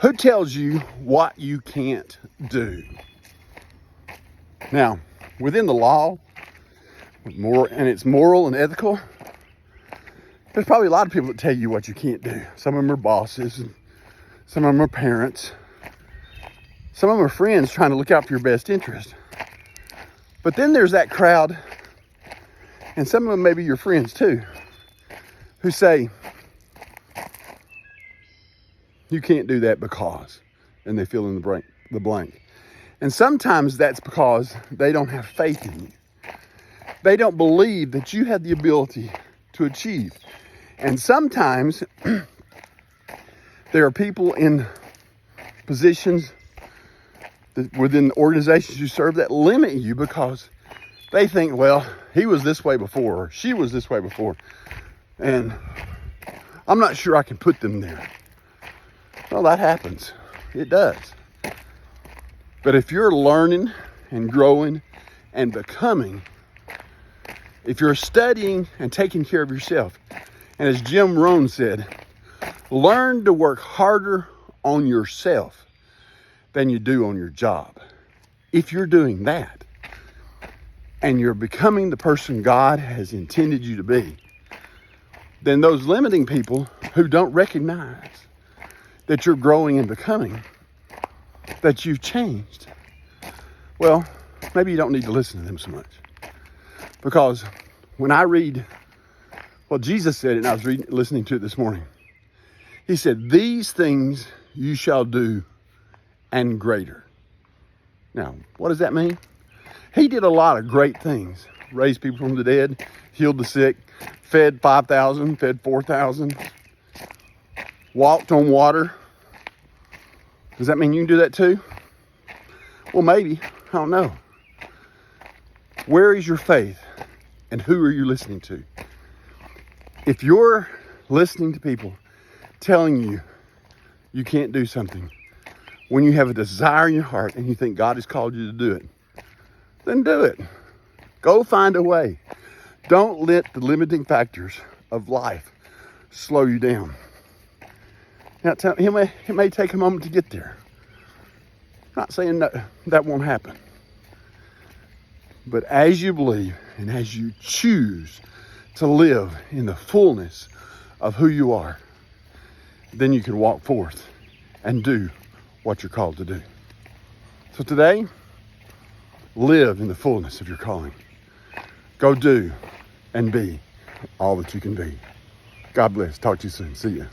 Who tells you what you can't do? Now, within the law, and it's moral and ethical, there's probably a lot of people that tell you what you can't do. Some of them are bosses, and some of them are parents. Some of them are friends trying to look out for your best interest. But then there's that crowd, and some of them may be your friends too, who say, you can't do that because, and they fill in the blank. And sometimes that's because they don't have faith in you. They don't believe that you have the ability to achieve. And sometimes there are people in positions within the organizations you serve that limit you because they think, well, he was this way before, or she was this way before, and I'm not sure I can put them there. Well, that happens. It does. But if you're learning and growing and becoming, if you're studying and taking care of yourself, and as Jim Rohn said, learn to work harder on yourself than you do on your job. If you're doing that, and you're becoming the person God has intended you to be, then those limiting people who don't recognize that you're growing and becoming, that you've changed, well, maybe you don't need to listen to them so much. Because when I read, well, Jesus said it, and I was listening to it this morning. He said, these things you shall do and greater. Now, what does that mean? He did a lot of great things. Raised people from the dead, healed the sick, fed 5,000, fed 4,000, walked on water. Does that mean you can do that too? Well, maybe. I don't know. Where is your faith? And who are you listening to? If you're listening to people telling you you can't do something, when you have a desire in your heart and you think God has called you to do it, then do it. Go find a way. Don't let the limiting factors of life slow you down. Now, it may take a moment to get there. I'm not saying that won't happen. But as you believe and as you choose to live in the fullness of who you are, then you can walk forth and do what you're called to do. So today, live in the fullness of your calling. Go do and be all that you can be. God bless. Talk to you soon. See ya.